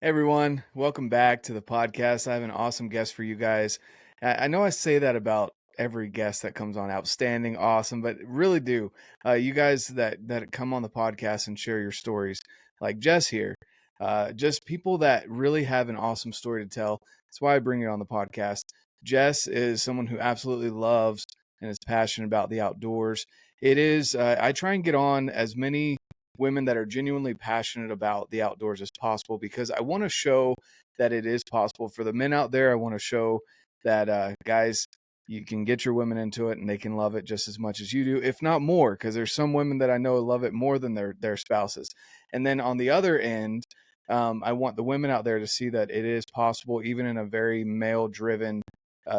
Everyone, welcome back to the podcast. I have an awesome guest for you guys. I know I say that about every guest that comes on, outstanding, awesome, but really do. You guys that come on the podcast and share your stories, like Jess here, just people that really have an awesome story to tell. That's why I bring it on the podcast. Jess is someone who absolutely loves and is passionate about the outdoors. I try and get on as many women that are genuinely passionate about the outdoors as possible, because I want to show that it is possible for the men out there. I want to show that guys, you can get your women into it and they can love it just as much as you do, if not more, because there's some women that I know love it more than their spouses. And then on the other end, I want the women out there to see that it is possible, even in a very male driven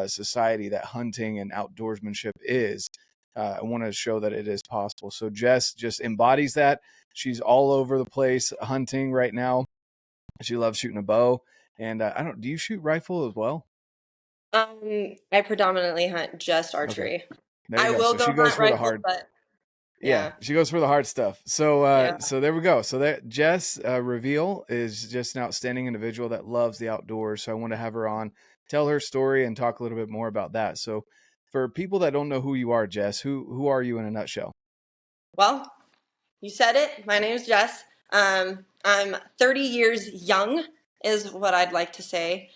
society that hunting and outdoorsmanship is. I want to show that it is possible. So Jess just embodies that. She's all over the place hunting right now. She loves shooting a bow. And do you shoot rifle as well? I predominantly hunt just Okay. archery. There you I go. will So she go goes hunt for the rifle, hard. but Yeah, yeah, she goes for the hard stuff. So yeah. so there we go. So that Jess Reveal is just an outstanding individual that loves the outdoors. So I want to have her on, tell her story, and talk a little bit more about that. So for people that don't know who you are, Jess, who are you in a nutshell? Well, you said it. My name is Jess. I'm 30 years young, is what I'd like to say.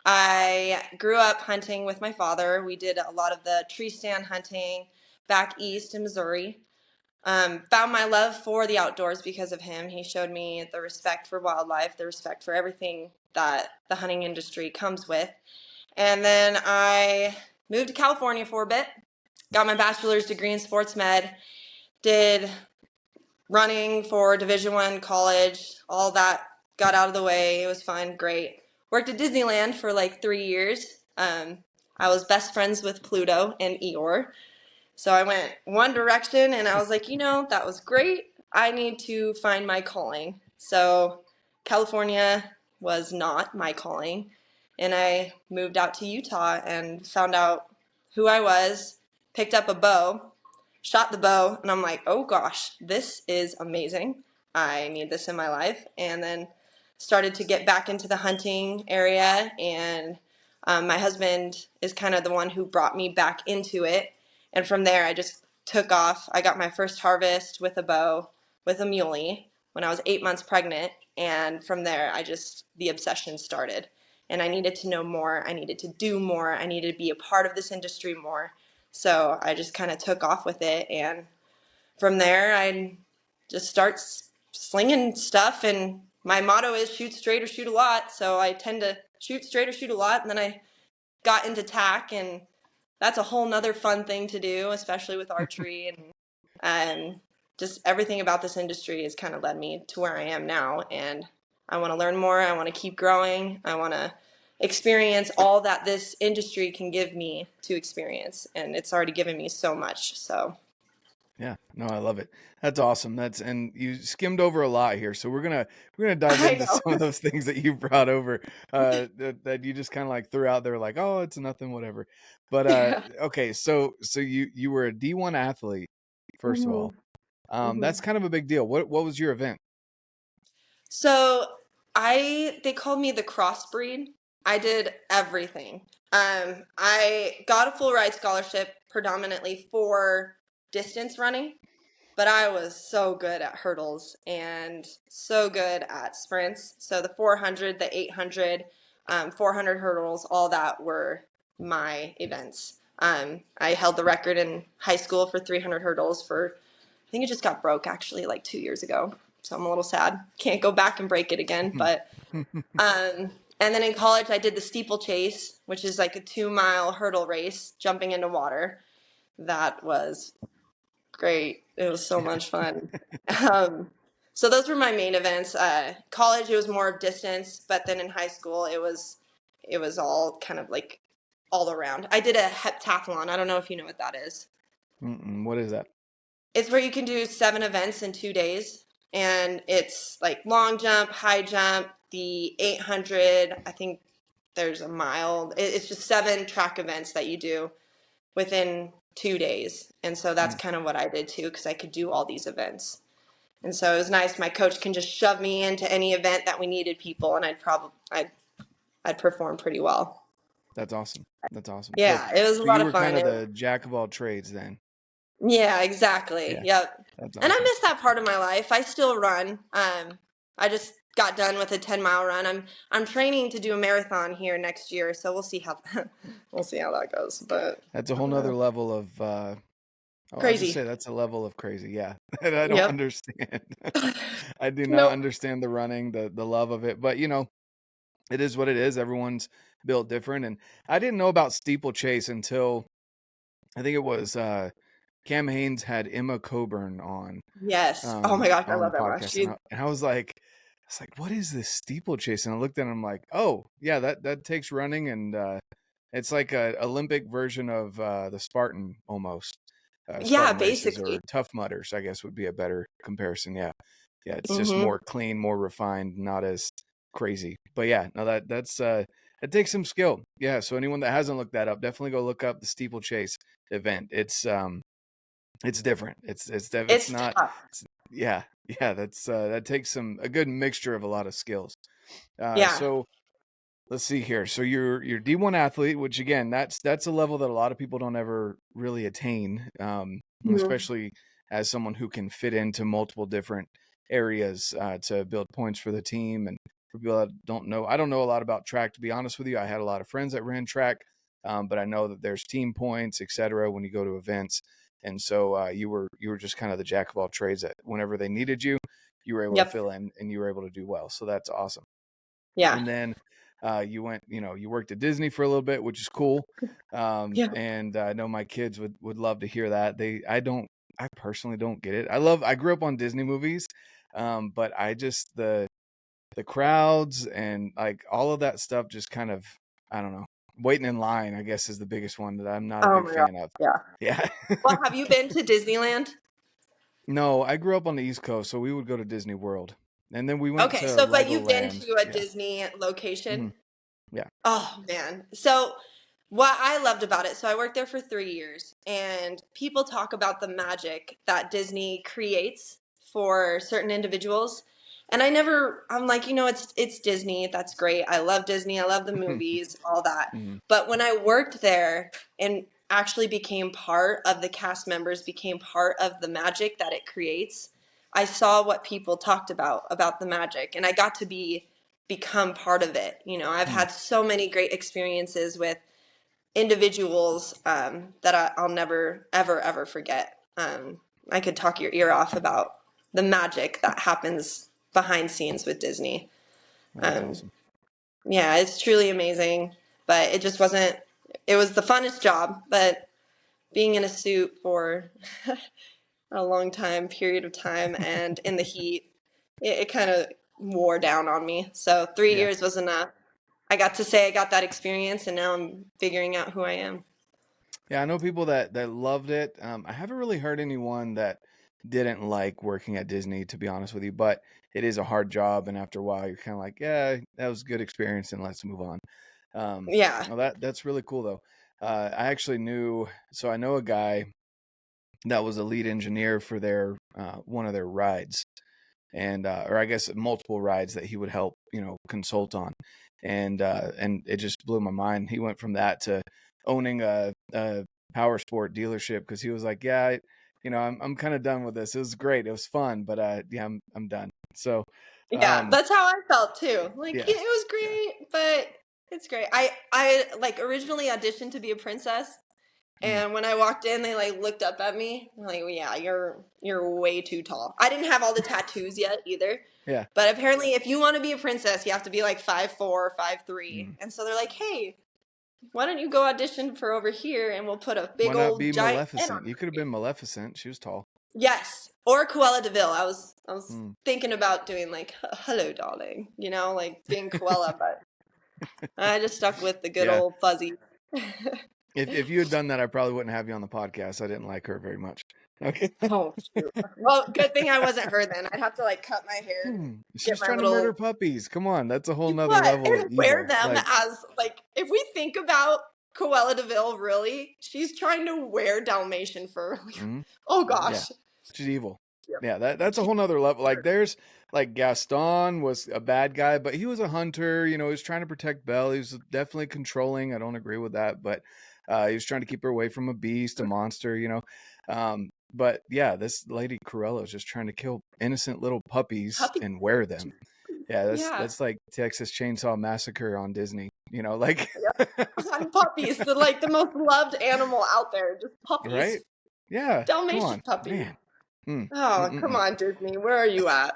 I grew up hunting with my father. We did a lot of the tree stand hunting back east in Missouri. Found my love for the outdoors because of him. He showed me the respect for wildlife, the respect for everything that the hunting industry comes with. And then I moved to California for a bit, got my bachelor's degree in sports med, did running for Division I college, all that got out of the way. It was fun, great. Worked at Disneyland for like 3 years. I was best friends with Pluto and Eeyore. So I went one direction and I was like, that was great. I need to find my calling. So California was not my calling. And I moved out to Utah and found out who I was, picked up a bow, shot the bow, and I'm like, oh gosh, this is amazing. I need this in my life. And then started to get back into the hunting area. And my husband is kind of the one who brought me back into it. And from there, I just took off. I got my first harvest with a bow, with a muley, when I was 8 months pregnant. And from there, the obsession started. And I needed to know more. I needed to do more. I needed to be a part of this industry more. So I just kind of took off with it. And from there, I just start slinging stuff. And my motto is shoot straight or shoot a lot. So I tend to shoot straight or shoot a lot. And then I got into tack, and that's a whole nother fun thing to do, especially with archery. And just everything about this industry has kind of led me to where I am now. And I want to learn more. I want to keep growing. I want to experience all that this industry can give me to experience. And it's already given me so much. So Yeah, no, I love it. That's awesome. And you skimmed over a lot here, so we're gonna dive I into some know. of those things that you brought over, that you just kind of like threw out there, like, oh, it's nothing, whatever. But Yeah. okay, so you were a D1 athlete, first of all. hmm hmm That's kind of a big deal. What was your event? So they called me the crossbreed. I did everything. I got a full ride scholarship predominantly for distance running, but I was so good at hurdles and so good at sprints. So the 400, the 800, 400 hurdles, all that were my events. I held the record in high school for 300 hurdles I think it just got broke actually like 2 years ago. So I'm a little sad. Can't go back and break it again. But and then in college, I did the steeplechase, which is like a 2 mile hurdle race, jumping into water. That was great. It was so much fun. Um, so those were my main events. College, it was more distance, but then in high school, it was all kind of like all around. I did a heptathlon. I don't know if you know what that is. What is that? It's where you can do 7 events in 2 days, and it's like long jump, high jump, the 800. I think there's a mile. It's just 7 track events that you do within 2 days. And so that's Mm, kind of what I did too, because I could do all these events. And so it was nice. My coach can just shove me into any event that we needed people, and I'd perform pretty well. That's awesome. That's awesome. Yeah, it was a So lot you of were kind fun. of the jack of all trades then. Yeah, exactly. Yeah, Yep. that's And I awesome. miss that part of my life. I still run. I just got done with a 10-mile run. I'm training to do a marathon here next year, so we'll see how we'll see how that goes. But That's a whole nother level of I'll just crazy. say that's a level of crazy, yeah, that I don't Yep. understand. I do not Nope. understand the running, the love of it, but it is what it is. Everyone's built different, and I didn't know about steeplechase until I think it was Cam Hanes had Emma Coburn Yes. Oh my gosh, I on the love Emma. podcast, She's and I was like, what is this steeplechase? And I looked at it, and I'm like, oh yeah, that takes running, and it's like a Olympic version of the Spartan almost. yeah, Spartan races basically. or Tough Mudders, I guess would be a better comparison. Yeah, yeah, it's just Mm-hmm. more clean, more refined, not as crazy. But yeah, no, that's it takes some skill. Yeah, so anyone that hasn't looked that up, definitely go look up the steeplechase event. It's different. It's It's not. tough. Yeah, yeah. That takes a good mixture of a lot of skills. Yeah. So let's see here. So you're D1 athlete, which again, that's a level that a lot of people don't ever really attain, Mhm. especially as someone who can fit into multiple different areas to build points for the team. And for people that don't know, I don't know a lot about track, to be honest with you. I had a lot of friends that ran track, but I know that there's team points, etc. when you go to events. And so you were just kind of the jack of all trades. That whenever they needed you, you were able to Yep. fill in and you were able to do well. So that's awesome. Yeah. And then you worked at Disney for a little bit, which is cool. Yeah. And I know my kids would love to hear that. I personally don't get it. I grew up on Disney movies, but I just the crowds and like all of that stuff just kind of, I don't know. Waiting in line, I guess, is the biggest one that I'm not a Oh big my God. fan of. Yeah. Yeah. Well, have you been to Disneyland? No, I grew up on the East Coast, so we would go to Disney World. And then we went Okay, to so but you've been Legoland. to a Yeah. Disney Hmm. location? Yeah. Oh man. So what I loved about it, so I worked there for 3 years, and people talk about the magic that Disney creates for certain individuals. And I'm like, it's Disney. That's great. I love Disney. I love the movies, all that. Mhm. But when I worked there and actually became part of the cast members, became part of the magic that it creates, I saw what people talked about the magic, and I got to become part of it. I've Hmm. had so many great experiences with individuals that I'll never, ever, ever forget. I could talk your ear off about the magic that happens behind scenes with Disney. Well, that's Um, awesome. yeah, it's truly amazing, but it just wasn't, it was the funnest job, but being in a suit for a long time, period of time, and in the heat, it kind of wore down on me. So three Yeah. years was enough. I got to say I got that experience, and now I'm figuring out who I am. Yeah, I know people that loved it. I haven't really heard anyone that didn't like working at Disney, to be honest with you, but it is a hard job, and after a while, you're kind of like, yeah, that was a good experience, and let's move on. Yeah. Well, that's really cool though. I actually I know a guy that was a lead engineer for their one of their rides, and or I guess multiple rides that he would help consult on, and it just blew my mind. He went from that to owning a power sport dealership because he was like, yeah, I'm kind of done with this. It was great, it was fun, but yeah, I'm done. So Yeah, um that's how I felt too. Like, yeah, yeah, it was yeah. great, but it's great. I like originally auditioned to be a princess, Mm, and when I walked in, they like looked up at me. They're like, well, yeah, you're way too tall. I didn't have all the tattoos yet either. yeah. But apparently if you want to be a princess, you have to be like 5'4", 5'3". Mm. And so they're like, "Hey, why don't you go audition for over here and we'll put a Why big not old be giant pin on Maleficent? You your could have face." been Maleficent. She was tall. Yes, or Cruella Deville. I was Mm. thinking about doing like "Hello, darling," like being Cruella, but I just stuck with the good Yeah. old fuzzy. If you had done that, I probably wouldn't have you on the podcast. I didn't like her very much. Okay. Oh shoot! Well, good thing I wasn't her then. I'd have to like cut my hair and get She's my trying to murder little puppies. Come on, that's a whole nother what level of and wear evil. them Like, as like if we think about Cruella Deville, really, she's trying to wear Dalmatian fur. mhm, Oh yeah, gosh. she's evil. Yep. Yeah, that's a whole nother level. Like there's like Gaston was a bad guy, but he was a hunter, you know, he was trying to protect Belle. He was definitely controlling. I don't agree with that, but he was trying to keep her away from a beast, a monster, you know. But yeah, this lady Cruella is just trying to kill innocent little puppies Puppy. and wear them. Yeah, Yeah. that's like Texas Chainsaw Massacre on Disney, you know, like Yep. On puppies, the most loved animal out there, just right? puppies. Yeah, come Dalmatian on, puppies. man. Mm, Oh, come mm-mm-mm. on, Disney. Where are you at?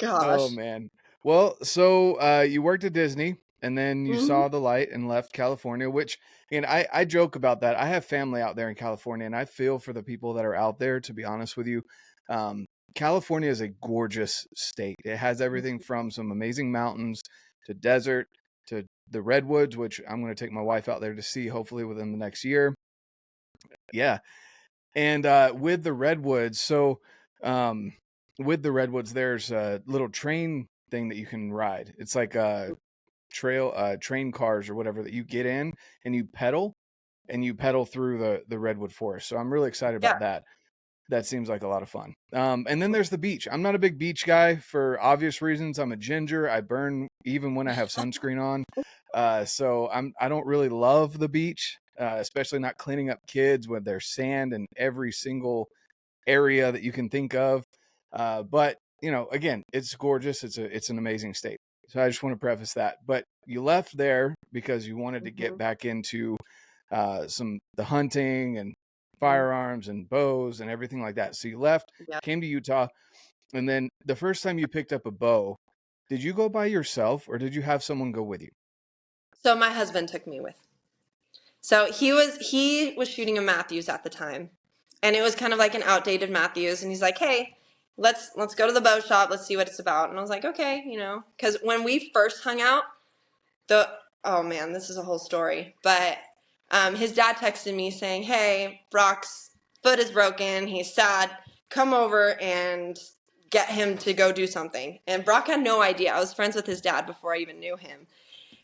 Oh Gosh. man. Well, so you worked at Disney and then you Hmm. saw the light and left California, which and I joke about that. I have family out there in California and I feel for the people that are out there, to be honest with you. Um, California is a gorgeous state. It has everything from some amazing mountains to desert to the redwoods, which I'm going to take my wife out there to see hopefully within the next year. Yeah. And with the redwoods, so um, with the redwoods, there's a little train thing that you can ride. It's like a train cars or whatever that you get in and you pedal through the redwood forest. So I'm really excited Yeah. about that. That seems like a lot of fun. And then there's the beach. I'm not a big beach guy for obvious reasons. I'm a ginger. I burn even when I have sunscreen on. So I don't really love the beach, especially not cleaning up kids with their sand in every single area that you can think of. But you know, again, it's gorgeous. It's an amazing state. So I just want to preface that. But you left there because you wanted to get Hmm. back into some the hunting and firearms and bows and everything like that. So you left, Yeah. came to Utah, and then the first time you picked up a bow, did you go by yourself or did you have someone go with you? So my husband took me with. So he was shooting a Matthews at the time, and it was kind of like an outdated Matthews. And he's like, "Hey, let's go to the bow shop. Let's see what it's about." And I was like, "Okay," because when we first hung out, the oh man, this is a whole story. But his dad texted me saying, "Hey, Brock's foot is broken. He's sad. Come over and get him to go do something." And Brock had no idea. I was friends with his dad before I even knew him.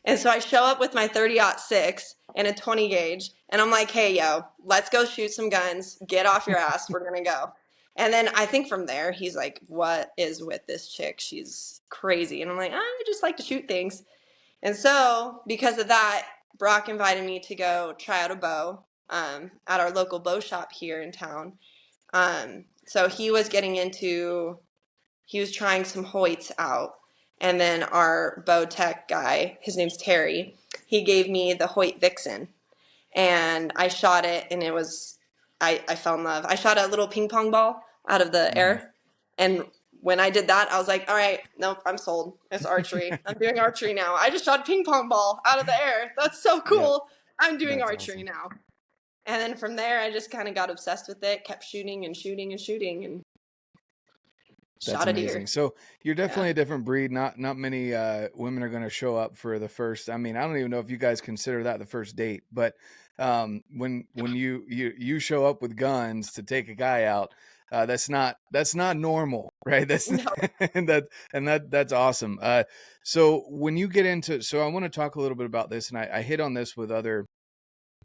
And so I show up with my 30-06 and a 20 gauge, and I'm like, "Hey, yo, let's go shoot some guns. Get off your ass. We're gonna go." And then I think from there, he's like, "What is with this chick? She's crazy." And I'm like, "I just like to shoot things." And so, because of that, Brock invited me to go try out a bow at our local bow shop here in town. So he was trying some Hoyts out. And then our bow tech guy, his name's Terry, he gave me the Hoyt Vixen. And I shot it, and I fell in love. I shot a little ping pong ball out of the Mm-hmm. air. And when I did that, I was like, all right, nope, I'm sold. It's archery. I'm doing archery now. I just shot a ping pong ball out of the air. That's so Yep, cool. I'm doing that's archery awesome. now. And then from there, I just kind of got obsessed with it, kept shooting and shooting and shooting, and That's shot a deer. amazing. So you're Yeah. definitely a different breed. Not many women are going to show up for the first. I mean, I don't even know if you guys consider that the first date, but when you show up with guns to take a guy out, that's not normal, right? That's No. that's awesome. So when you get into, so I want to talk a little bit about this, and I hit on this with other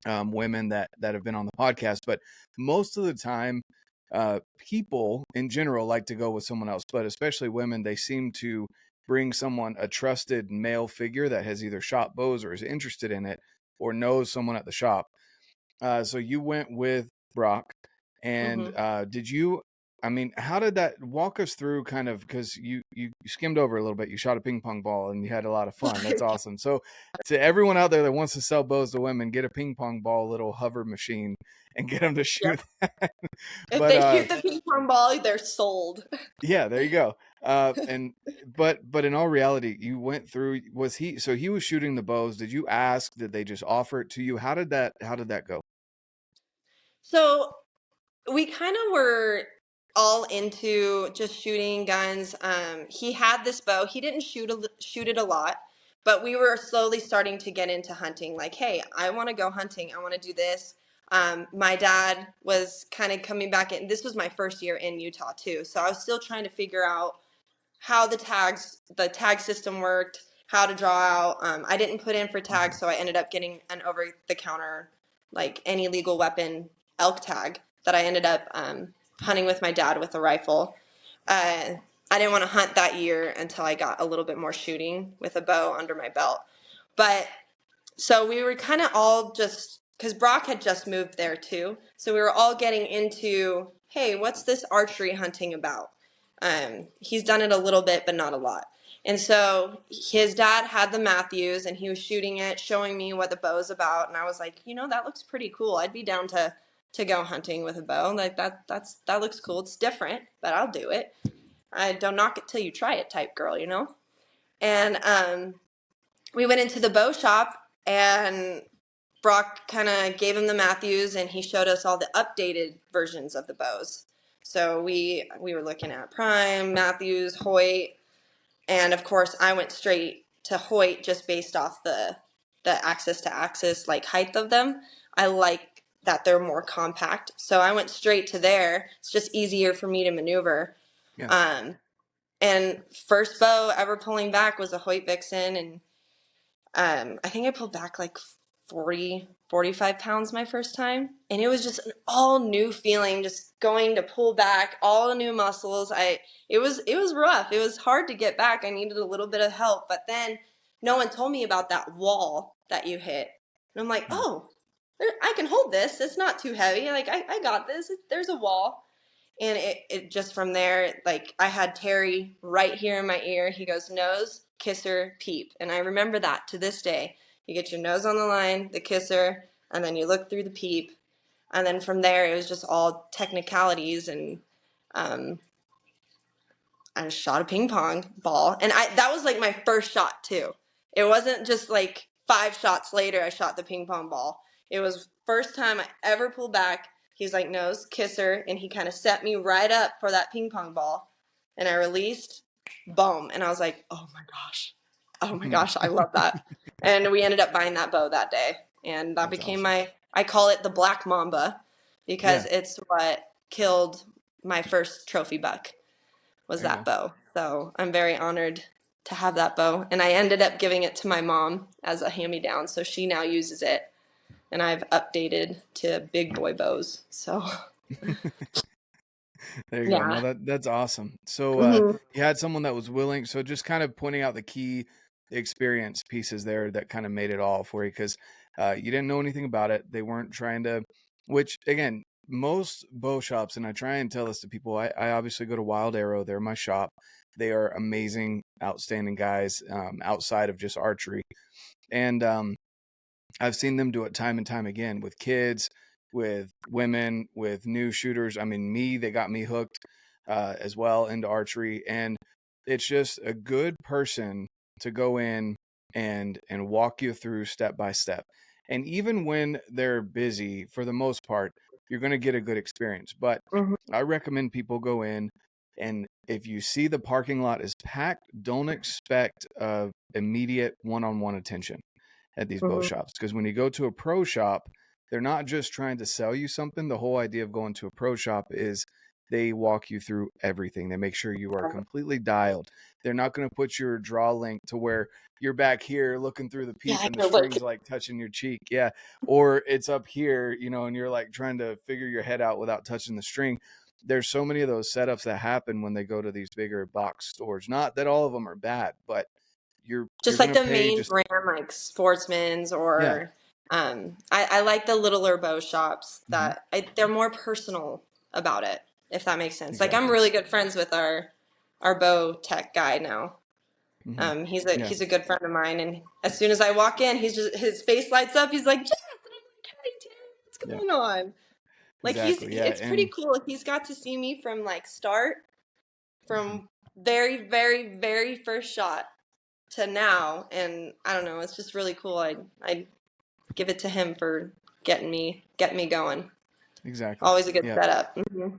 women that have been on the podcast, but most of the time people in general like to go with someone else, but especially women, they seem to bring someone, a trusted male figure that has either shot bows or is interested in it or knows someone at the shop. So you went with Brock, and Hmm. did you? I mean, how did that walk us through? Kind of because you skimmed over a little bit. You shot a ping pong ball and you had a lot of fun. That's awesome. So, to everyone out there that wants to sell bows to women, get a ping pong ball, little hover machine, and get them to Yep. shoot that. If But they shoot the ping pong ball, they're sold. yeah, there you go. And but in all reality, you went through. Was he? So he was shooting the bows. Did you ask? Did they just offer it to you? How did that go? So we kind of were all into just shooting guns. He had this bow. He didn't shoot it a lot, but we were slowly starting to get into hunting. Like, hey, I want to go hunting. I want to do this. My dad was kind of coming back in. This was my first year in Utah too, so I was still trying to figure out how the tag system worked, how to draw out. I didn't put in for tags, so I ended up getting an over the counter, like any legal weapon elk tag. that I ended up hunting with my dad with a rifle. I didn't want to hunt that year until I got a little bit more shooting with a bow under my belt. But so we were kind of all just, because Brock had just moved there too. So we were all getting into, hey, what's this archery hunting about? He's done it a little bit, but not a lot. And so his dad had the Matthews and he was shooting it, showing me what the bow's about. And I was like, that looks pretty cool. I'd be down to go hunting with a bow. Like that looks cool. It's different, but I'll do it. I don't knock it till you try it type girl, And we went into the bow shop and Brock kind of gave him the Matthews and he showed us all the updated versions of the bows. So we were looking at Prime, Matthews, Hoyt, and of course I went straight to Hoyt just based off the axis to axis like height of them. I like that they're more compact. So I went straight to there. It's just easier for me to maneuver. Yeah. And first bow ever pulling back was a Hoyt Vixen, and I think I pulled back like 45 pounds my first time, and it was just an all new feeling, just going to pull back, all the new muscles. It was rough. It was hard to get back. I needed a little bit of help, but then no one told me about that wall that you hit, and I'm like, oh, I can hold this. It's not too heavy. Like I got this. There's a wall. And it just from there, like I had Terry right here in my ear. He goes, nose, kisser, peep. And I remember that to this day. You get your nose on the line, the kisser, and then you look through the peep. And then from there, it was just all technicalities. And I just shot a ping pong ball. And that was like my first shot too. It wasn't just like 5 shots later I shot the ping pong ball. It was first time I ever pulled back. He's like, nose, kisser, and he kind of set me right up for that ping pong ball. And I released, boom. And I was like, oh my gosh, I love that. And we ended up buying that bow that day. And that That's became awesome. I call it the Black Mamba because it's what killed my first trophy buck was There you that go. bow. So I'm very honored to have that bow. And I ended up giving it to my mom as a hand-me-down. So she now uses it. And I've updated to big boy bows. So There you go. yeah. No, that's awesome. So Mm-hmm. you had someone that was willing. So just kind of pointing out the key experience pieces there that kind of made it all for you because you didn't know anything about it. They weren't trying to, which again, most bow shops, and I try and tell this to people. I obviously go to Wild Arrow. They're my shop. They are amazing, outstanding guys outside of just archery, and I've seen them do it time and time again with kids, with women, with new shooters. I mean, they got me hooked as well into archery. And it's just a good person to go in and walk you through step by step. And even when they're busy, for the most part, you're going to get a good experience. But Mm-hmm. I recommend people go in, and if you see the parking lot is packed, don't expect immediate one-on-one attention at these bow Mm-hmm. shops, because when you go to a pro shop, they're not just trying to sell you something. The whole idea of going to a pro shop is they walk you through everything. They make sure you are completely dialed. They're not going to put your draw link to where you're back here looking through the Yeah, peep I and the can look. string's like touching your cheek. Yeah. Or it's up here, and you're like trying to figure your head out without touching the string. There's so many of those setups that happen when they go to these bigger box stores. Not that all of them are bad, but you're Just like going to the pay main just, brand, like Sportsman's yeah. or I like the littler bow shops Hmm. that they're more personal about it, if that makes sense. Like I'm Exactly. really good friends with our bow tech guy now. Hmm. Yeah. He's a good friend of mine, and as soon as I walk in, his face lights up. He's like, Jess, and I'm like, hey, Tim, what's Yeah. going on? Like Exactly. Yeah. it's pretty And cool. He's got to see me from like start, mhm. from very, very, very first shot to now, and I don't know, it's just really cool. I give it to him for getting me going. Exactly. Always a good Yeah. setup. Mm-hmm.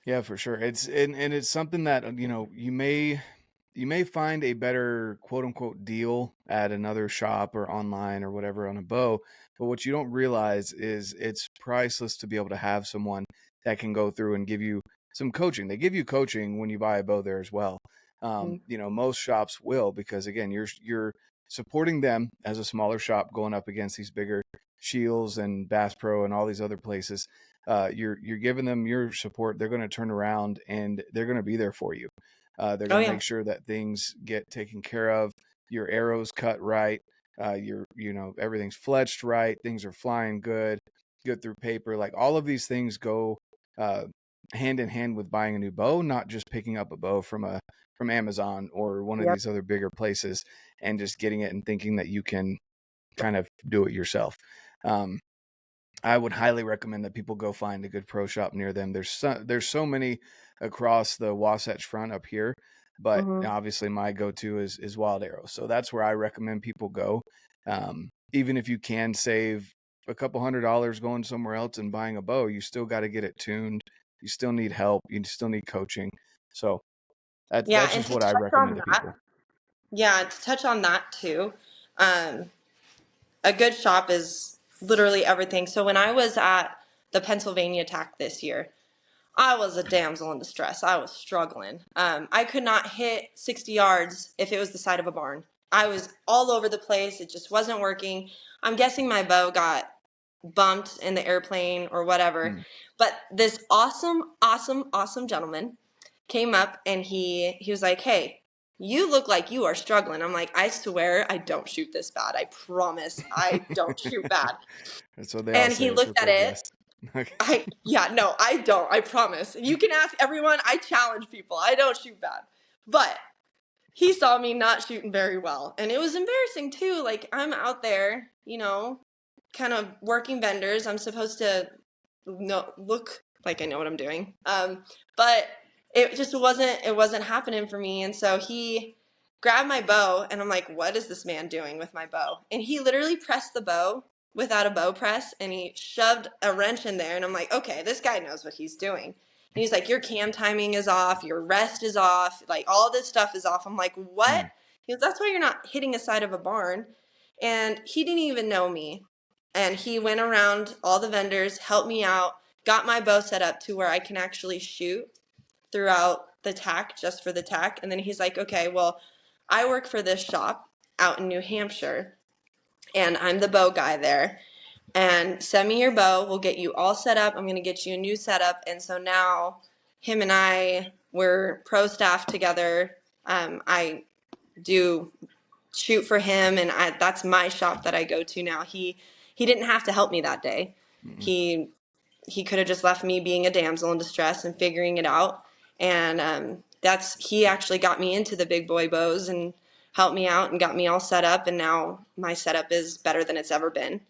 Yeah, for sure. And it's something that you may find a better quote unquote deal at another shop or online or whatever on a bow, but what you don't realize is it's priceless to be able to have someone that can go through and give you some coaching. They give you coaching when you buy a bow there as well. Most shops will, because again, you're supporting them as a smaller shop going up against these bigger Shields and Bass Pro and all these other places. you're giving them your support. They're going to turn around and they're going to be there for you. They're Oh going to yeah. make sure that things get taken care of. Your arrows cut right. Everything's fletched right. Things are flying good through paper. Like all of these things go uh, hand in hand with buying a new bow, not just picking up a bow from Amazon or one of Yep. these other bigger places and just getting it and thinking that you can kind of do it yourself. Um, I would highly recommend that people go find a good pro shop near them. There's so many across the Wasatch Front up here, but Mm-hmm. obviously my go-to is Wild Arrow. So that's where I recommend people go. Even if you can save a couple $100 going somewhere else and buying a bow, you still got to get it tuned. You still need help. You still need coaching. So Yeah, that's and just to what I touch recommend on to that, people. yeah, to touch on that too, um, a good shop is literally everything. So when I was at the Pennsylvania TAC this year, I was a damsel in distress. I was struggling. I could not hit 60 yards if it was the side of a barn. I was all over the place. It just wasn't working. I'm guessing my bow got bumped in the airplane or whatever. Mm. But this awesome, awesome, awesome gentleman came up and he was like, "Hey, you look like you are struggling." I'm like, "I swear I don't shoot this bad. I promise I don't shoot bad." That's what they all And say. he It's looked what at they it. guess. Yeah, no, I don't. I promise. You can ask everyone. I challenge people. I don't shoot bad. But he saw me not shooting very well. And it was embarrassing too. Like, I'm out there, kind of working vendors. I'm supposed to look like I know what I'm doing. But it wasn't happening for me. And so he grabbed my bow and I'm like, what is this man doing with my bow? And he literally pressed the bow without a bow press and he shoved a wrench in there. And I'm like, okay, this guy knows what he's doing. And he's like, your cam timing is off, your rest is off, like all this stuff is off. I'm like, what? Mm. He goes, that's why you're not hitting a side of a barn. And he didn't even know me. And he went around all the vendors, helped me out, got my bow set up to where I can actually shoot throughout the TAC, just for the TAC. And then he's like, okay, well, I work for this shop out in New Hampshire, and I'm the bow guy there. And send me your bow. We'll get you all set up. I'm going to get you a new setup. And so now him and we're pro staff together. I do shoot for him, and that's my shop that I go to now. He didn't have to help me that day. Mm. He could have just left me being a damsel in distress and figuring it out. And he actually got me into the big boy bows and helped me out and got me all set up. And now my setup is better than it's ever been.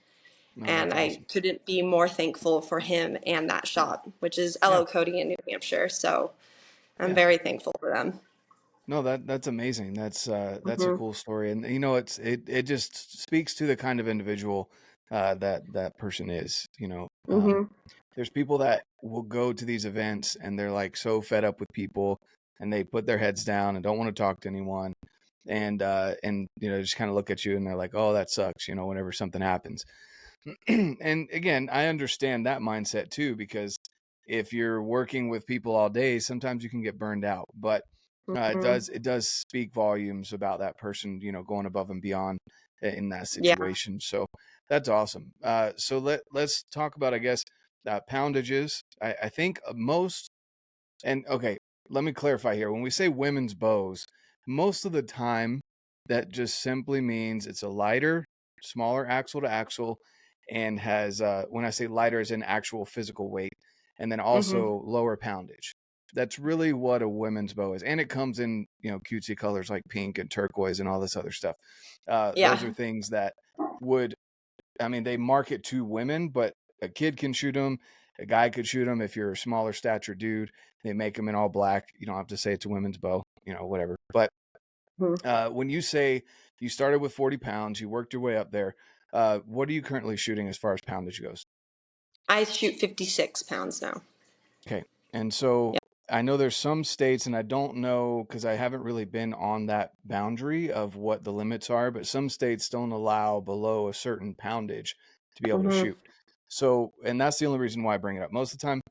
No, And that's I awesome. couldn't be more thankful for him and that shop, which is Yeah. LO Cody in New Hampshire. So I'm Yeah. very thankful for them. No, that's amazing. That's a Hmm. cool story, and it just speaks to the kind of individual that person is. Hmm. There's people that will go to these events and they're like so fed up with people, and they put their heads down and don't want to talk to anyone, and just kind of look at you and they're like, oh, that sucks. Whenever something happens, and again, I understand that mindset too, because if you're working with people all day, sometimes you can get burned out. But Hmm. it does speak volumes about that person, going above and beyond in that Yeah. situation. So that's awesome. So let's talk about, I guess, poundages. I think most, and okay, let me clarify here. When we say women's bows, most of the time that just simply means it's a lighter, smaller axle to axle, and has, when I say lighter, is in actual physical weight, and then Hmm. also lower poundage. That's really what a women's bow is. And it comes in, cutesy colors like pink and turquoise and all this other stuff. Those are Yeah. things that would, I mean, they market to women, but a kid can shoot them. A guy could shoot them. If you're a smaller stature dude, they make them in all black. You don't have to say it's a women's bow, whatever. But Mhm. when you say you started with 40 pounds, you worked your way up there, what are you currently shooting as far as poundage goes? I shoot 56 pounds now. Okay. And so Yeah. I know there's some states, and I don't know because I haven't really been on that boundary of what the limits are, but some states don't allow below a certain poundage to be able to Hmm. shoot. So, and that's the only reason why I bring it up. Most of the time,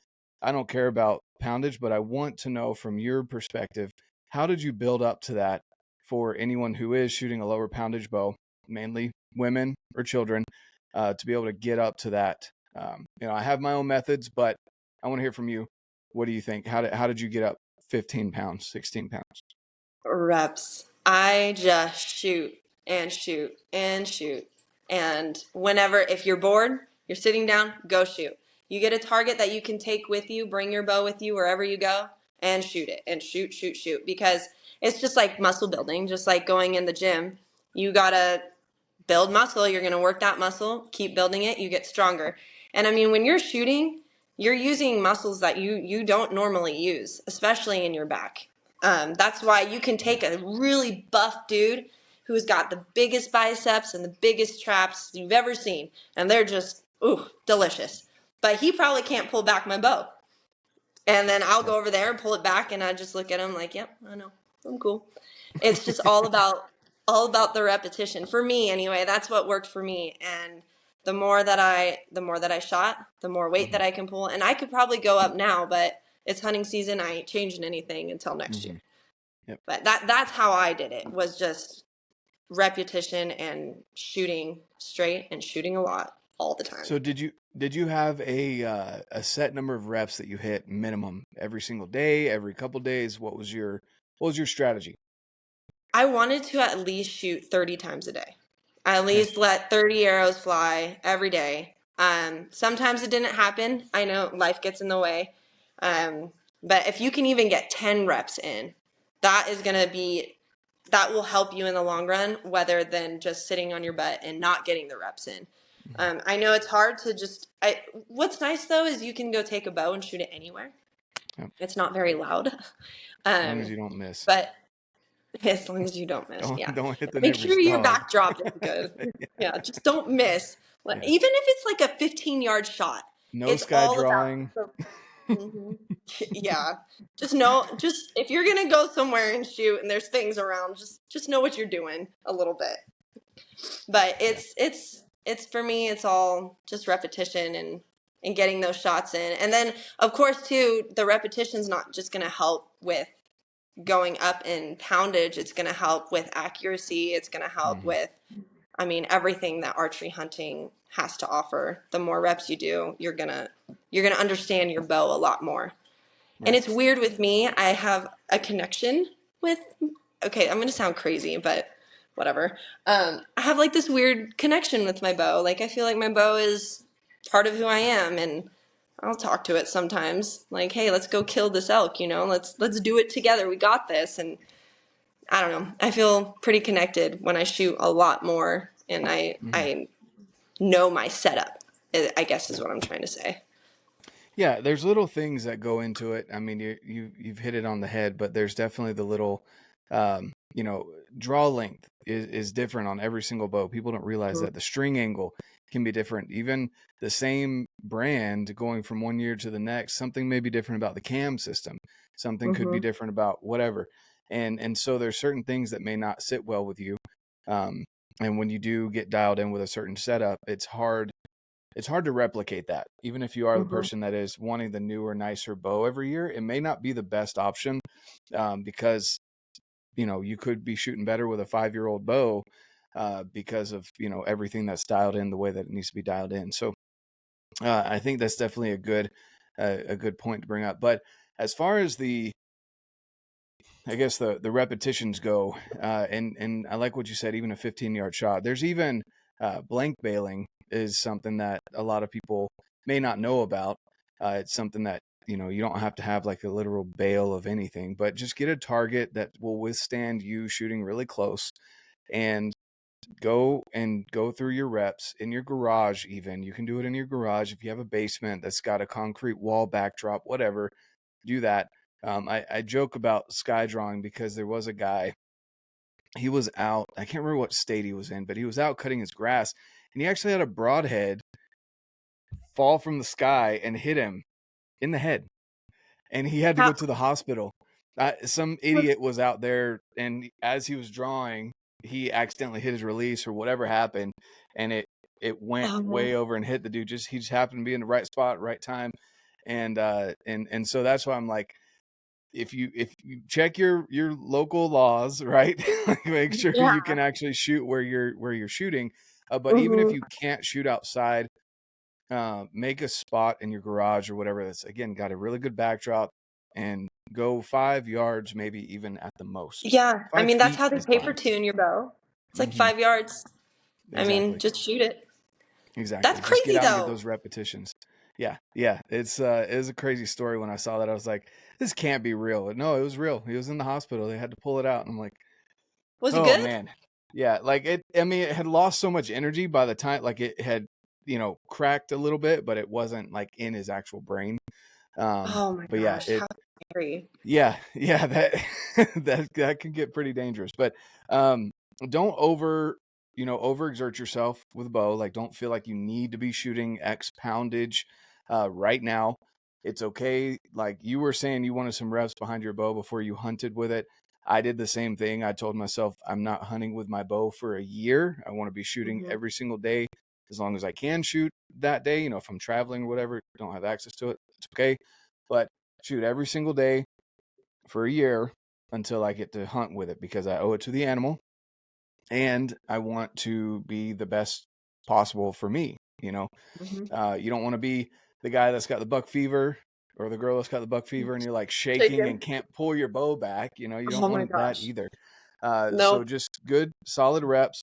I don't care about poundage, but I want to know from your perspective, how did you build up to that for anyone who is shooting a lower poundage bow, mainly women or children, to be able to get up to that I have my own methods, but I want to hear from you. What do you think? How did you get up 15 pounds, 16 pounds? Reps. I just shoot and shoot and shoot. And whenever, if you're bored, you're sitting down, go shoot. You get a target that you can take with you, bring your bow with you wherever you go, and shoot it. And shoot, shoot, shoot. Because it's just like muscle building, just like going in the gym. You gotta build muscle. You're going to work that muscle, keep building it, you get stronger. And I mean, when you're shooting, you're using muscles that you don't normally use, especially in your back. That's why you can take a really buff dude who's got the biggest biceps and the biggest traps you've ever seen, and they're just delicious. But he probably can't pull back my bow. And then I'll go over there and pull it back, and I just look at him like, "Yep, I know, I'm cool." It's just all about the repetition for me, anyway. That's what worked for me, and the more that I shot, the more weight that I can pull, and I could probably go up now, but it's hunting season. I ain't changing anything until next year. Yep. But that's how I did it. Was just repetition and shooting straight and shooting a lot all the time. So did you have a set number of reps that you hit minimum every single day, every couple days? What was your strategy? I wanted to at least shoot 30 times a day. I at least let 30 arrows fly every day. Sometimes it didn't happen. I know life gets in the way. But if you can even get 10 reps in, that will help you in the long run, rather than just sitting on your butt and not getting the reps in. I know it's hard to what's nice though is you can go take a bow and shoot it anywhere. Yep. It's not very loud. As long as you don't miss. But as long as you don't miss, Don't hit the Make nearest sure your dog. backdrop is good. Yeah, just don't miss. Yeah. Even if it's like a 15-yard shot. No It's sky all drawing. Yeah. Just if you're gonna go somewhere and shoot and there's things around, just know what you're doing a little bit. But it's for me, it's all just repetition and getting those shots in. And then of course too, the repetition's not just gonna help with going up in poundage. It's going to help with accuracy. It's going to help with, everything that archery hunting has to offer. The more reps you do, you're going to understand your bow a lot more. Right. And it's weird with me. I have a connection with, okay, I'm going to sound crazy, but whatever. I have like this weird connection with my bow. Like I feel like my bow is part of who I am, and I'll talk to it sometimes, like, hey, let's go kill this elk, let's do it together. We got this. And I don't know. I feel pretty connected when I shoot a lot more, and I know my setup, I guess is what I'm trying to say. Yeah, there's little things that go into it. I mean, you've hit it on the head, but there's definitely the little, draw length is different on every single bow. People don't realize that the string angle can be different. Even the same brand going from one year to the next, something may be different about the cam system. Something could be different about whatever. And so there's certain things that may not sit well with you. And when you do get dialed in with a certain setup, it's hard to replicate that. Even if you are the person that is wanting the newer, nicer bow every year, it may not be the best option, because you could be shooting better with a 5-year-old bow, because of everything that's dialed in the way that it needs to be dialed in. So I think that's definitely a good point to bring up. But as far as the repetitions go, and I like what you said, even a 15-yard shot. There's even blank bailing is something that a lot of people may not know about. It's something that you don't have to have like a literal bail of anything, but just get a target that will withstand you shooting really close, and go through your reps in your garage. Even you can do it in your garage if you have a basement that's got a concrete wall backdrop, whatever. Do that. I joke about sky drawing because there was a guy, he was out, I can't remember what state he was in, but he was out cutting his grass, and he actually had a broadhead fall from the sky and hit him in the head, and he had to go to the hospital. Some idiot was out there, and as he was drawing, he accidentally hit his release or wwhatever happened, and it went way over and hit the dude. He just happened to be in the right spot, right time, and so that's why I'm like, if you check your local laws, right, make sure you can actually shoot where you're shooting. But even if you can't shoot outside, make a spot in your garage or whatever that's, again, got a really good backdrop, and go 5 yards, maybe even at the most. Yeah, I 5 mean, that's feet how they is paper fine. tune your bow. It's like Hmm. 5 yards. I mean, Exactly. just shoot it. That's Exactly. Just get crazy out and get though. those repetitions. Yeah. Yeah. It was a crazy story when I saw that. I was like, this can't be real. No, it was real. He was in the hospital. They had to pull it out. And I'm like, Was it oh good? man. Yeah. Like I mean, it had lost so much energy by the time, like it had, cracked a little bit, but it wasn't like in his actual brain. Oh my But yeah, gosh, how scary. yeah, that that can get pretty dangerous. But um, don't overexert yourself with a bow. Like, don't feel like you need to be shooting X poundage right now. It's okay. Like you were saying, you wanted some reps behind your bow before you hunted with it. I did the same thing. I told myself I'm not hunting with my bow for a year. I want to be shooting Hmm. every single day as long as I can shoot that day. If I'm traveling or whatever, don't have access to it, it's okay. But shoot every single day for a year until I get to hunt with it, because I owe it to the animal and I want to be the best possible for me. Hmm. You don't want to be the guy that's got the buck fever or the girl that's got the buck fever and you're like shaking Chicken. and can't pull your bow back. You don't Oh my want that gosh. either. So Nope. just good, solid reps.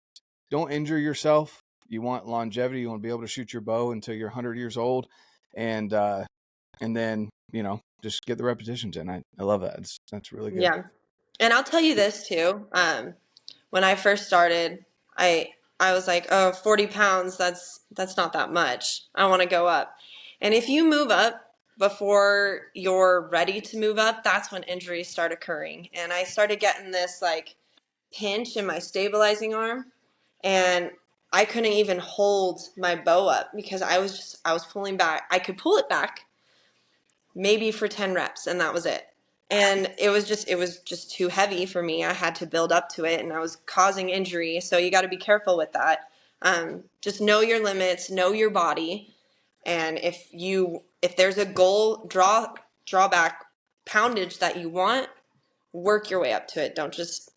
Don't injure yourself. You want longevity. You want to be able to shoot your bow until you're 100 years old. And then, just get the repetitions in. I love that. That's really good. Yeah. And I'll tell you this too. When I first started, I I was like, oh, 40 pounds, that's not that much. I want to go up. And if you move up before you're ready to move up, that's when injuries start occurring. And I started getting this like pinch in my stabilizing arm, and I couldn't even hold my bow up because I was pulling back. I could pull it back maybe for 10 reps and that was it. And it was just too heavy for me. I had to build up to it and I was causing injury. So you got to be careful with that. Just know your limits, know your body. And if there's a goal drawback poundage that you want, work your way up to it. Don't just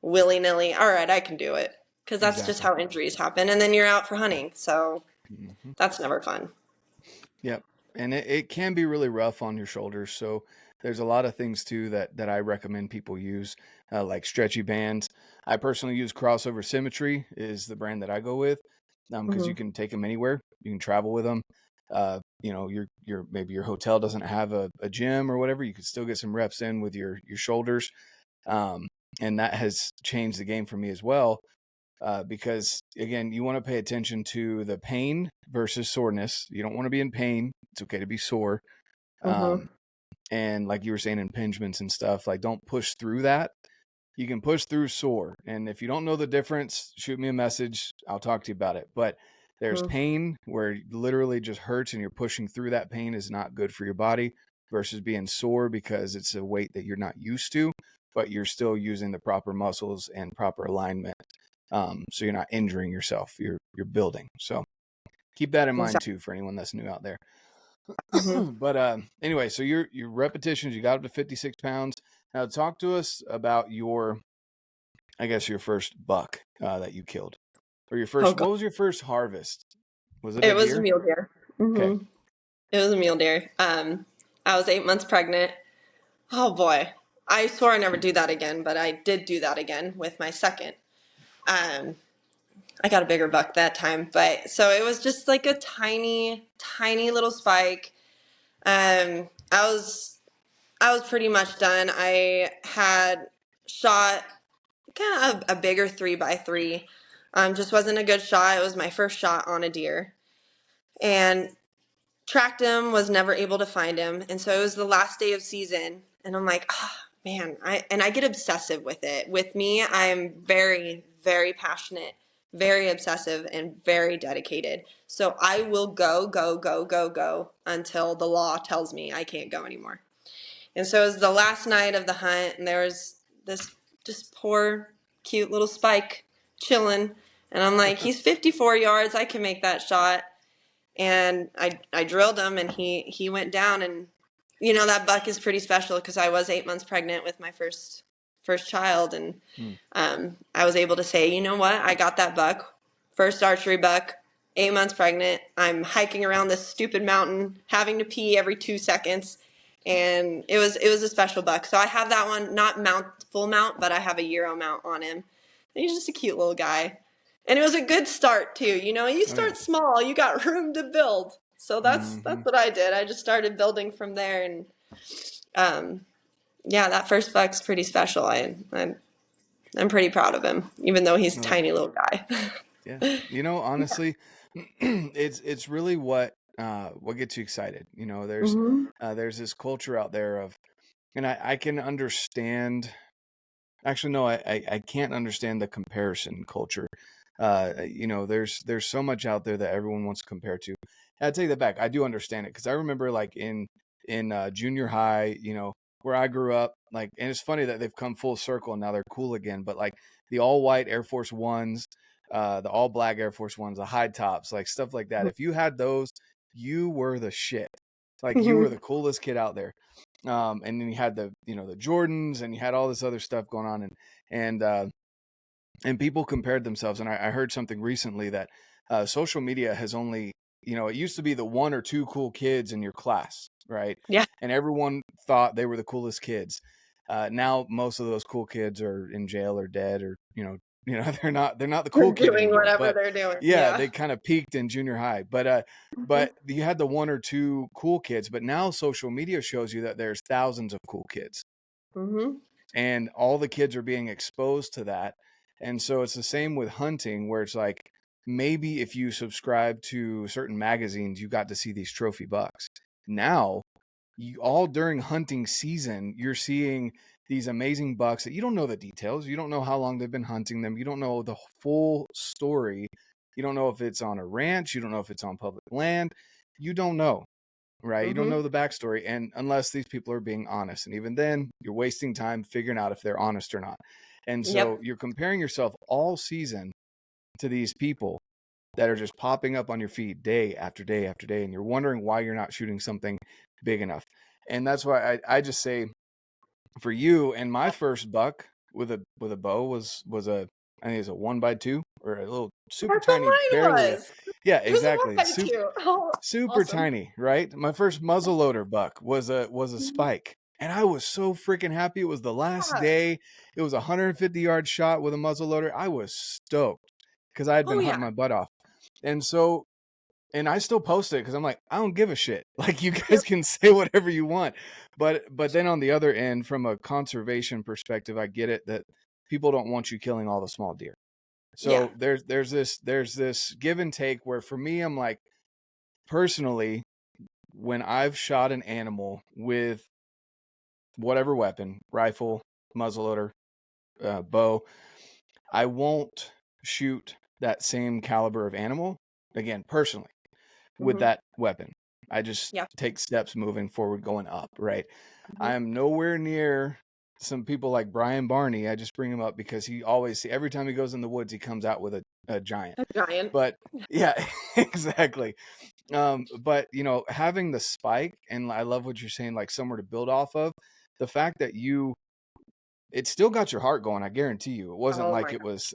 willy-nilly, all right, I can do it. Because that's just Exactly. how injuries happen. And then you're out for hunting. So Hmm. that's never fun. Yep. And it can be really rough on your shoulders. So there's a lot of things too that I recommend people use, like stretchy bands. I personally use Crossover Symmetry is the brand that I go with, because you Hmm. can take them anywhere. You can travel with them. Your maybe your hotel doesn't have a gym or whatever. You could still get some reps in with your shoulders. Um, and that has changed the game for me as well, because again, you want to pay attention to the pain versus soreness. You don't want to be in pain. It's okay to be sore. Hmm. Um, and like you were saying, impingements and stuff, like don't push through that. You can push through sore. And if you don't know the difference, shoot me a message. I'll talk to you about it. But there's Hmm. pain where it literally just hurts and you're pushing through that pain is not good for your body, versus being sore because it's a weight that you're not used to, but you're still using the proper muscles and proper alignment. So you're not injuring yourself. You're building. So keep that in mind Exactly. too for anyone that's new out there. Hmm. But anyway, so your repetitions, you got up to 56 pounds. Now talk to us about I guess your first buck that you killed, or your Oh first. God. What was your first harvest? Was it a It was a deer? mule deer. Okay. Hmm. It was a mule deer. I was 8 months pregnant. Oh boy. I swore I never do that again, but I did do that again with my second. Um, I got a bigger buck that time, but so it was just like a tiny, tiny little spike. I was pretty much done. I had shot kind of a bigger 3x3. Just wasn't a good shot. It was my first shot on a deer. And tracked him, was never able to find him. And so it was the last day of season. And I'm like, oh, man, I get obsessive with it. With me, I'm very, very passionate, very obsessive, and very dedicated. So I will go, go, go, go, go until the law tells me I can't go anymore. And so it was the last night of the hunt, and there was this just poor, cute little spike chilling. And I'm like, he's 54 yards. I can make that shot. And I drilled him, and he went down. And that buck is pretty special because I was 8 months pregnant with my first child, and Hmm. I was able to say, you know what, I got that buck, first archery buck. 8 months pregnant. I'm hiking around this stupid mountain, having to pee every 2 seconds. And it was a special buck. So I have that one, not full mount, but I have a Euro mount on him. And he's just a cute little guy. And it was a good start too. You know, you Oh yeah. start small, you got room to build. So that's Mm-hmm. what I did. I just started building from there, and yeah, that first buck's pretty special. I'm pretty proud of him, even though he's a Well, tiny little guy. yeah. You know, honestly, it's really what gets you excited. You know, Hmm. there's this culture out there of, and I can understand. Actually, no, I can't understand the comparison culture. You know, there's so much out there that everyone wants to compare to. And I take that back. I do understand it because I remember like in junior high, you know, where I grew up, like, and it's funny that they've come full circle and now they're cool again. But like the all white Air Force Ones, the all black Air Force Ones, the high tops, like stuff like that. If you had those, you were the shit. Like you were the coolest kid out there. And then you had the, you know, the Jordans, and you had all this other stuff going on, and and people compared themselves. And I heard something recently that social media has only, you know, it used to be the one or two cool kids in your class, right? Yeah, And everyone thought they were the coolest kids. Now most of those cool kids are in jail or dead, or they're not the they're cool kid doing anymore. whatever But they're doing. yeah, Yeah. they kind of peaked in junior high. Hmm. But you had the one or two cool kids. But now social media shows you that there's thousands of cool kids, Hmm. and all the kids are being exposed to that. And so it's the same with hunting, where it's like maybe if you subscribe to certain magazines, you got to see these trophy bucks. Now, all during hunting season, you're seeing these amazing bucks that you don't know the details. You don't know how long they've been hunting them. You don't know the full story. You don't know if it's on a ranch. You don't know if it's on public land. You don't know, right? You don't Hmm. know the backstory, and unless these people are being honest, and even then, you're wasting time figuring out if they're honest or not. And so Yep. you're comparing yourself all season to these people that are just popping up on your feed day after day after day, and you're wondering why you're not shooting something big enough. And that's why I just say for you, and my first buck with a bow was a, I think it's a 1x2, or a little super That's what tiny, mine barely a, was. yeah, It was a one exactly, by two. Oh, super awesome. tiny, right? My first muzzleloader buck was a Mhm. spike, and I was so freaking happy. It was the last Yeah. day. It was a 150-yard shot with a muzzleloader. I was stoked because I had been Oh hunting yeah. my butt off, and so, and I still post it because I'm like, I don't give a shit. Like, you guys Yep. can say whatever you want, but then on the other end, from a conservation perspective, I get it that people don't want you killing all the small deer. Yeah. So there's this give and take where, for me, I'm like, personally, when I've shot an animal with whatever weapon, rifle, muzzleloader, bow, I won't shoot that same caliber of animal again, personally, with Hmm. that weapon. I just Yeah. take steps moving forward, going up, right? I Hmm. am nowhere near some people like Brian Barney. I just bring him up because he always, every time he goes in the woods, he comes out with a giant. A giant. But yeah, exactly. But you know, having the spike, and I love what you're saying, like somewhere to build off of. The fact that it still got your heart going. I guarantee you, it wasn't Oh like my it god. was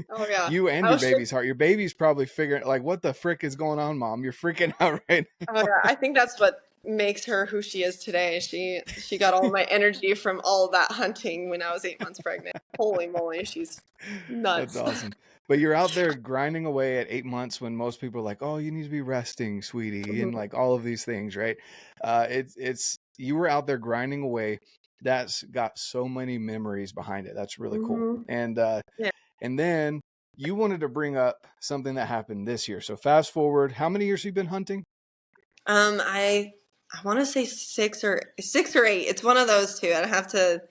Oh yeah. you and I your was shook. baby's heart. Your baby's probably figuring like, what the frick is going on, mom? You're freaking out right Oh yeah. I think that's what makes her who she is today. She got all my energy from all that hunting when I was 8 months pregnant. Holy moly, she's That's nuts. awesome. But you're out there grinding away at 8 months when most people are like, "Oh, you need to be resting, sweetie," and Hmm. like all of these things, right? It's you were out there grinding away. That's got so many memories behind it. That's really cool. Hmm. Yeah. And then you wanted to bring up something that happened this year. So fast forward, how many years have you been hunting? I want to say 6 or 8. It's one of those two. I'd have to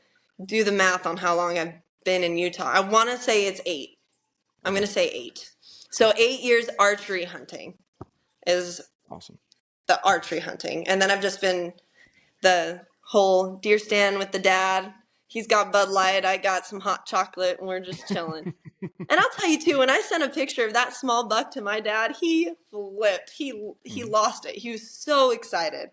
do the math on how long I've been in Utah. I want to say it's 8. I'm Okay, going to say 8. So 8 years archery hunting is awesome. the archery hunting. And then I've just been the whole deer stand with the dad. He's got Bud Light. I got some hot chocolate, and we're just chilling. And I'll tell you too, when I sent a picture of that small buck to my dad, he flipped. He Mhm. lost it. He was so excited.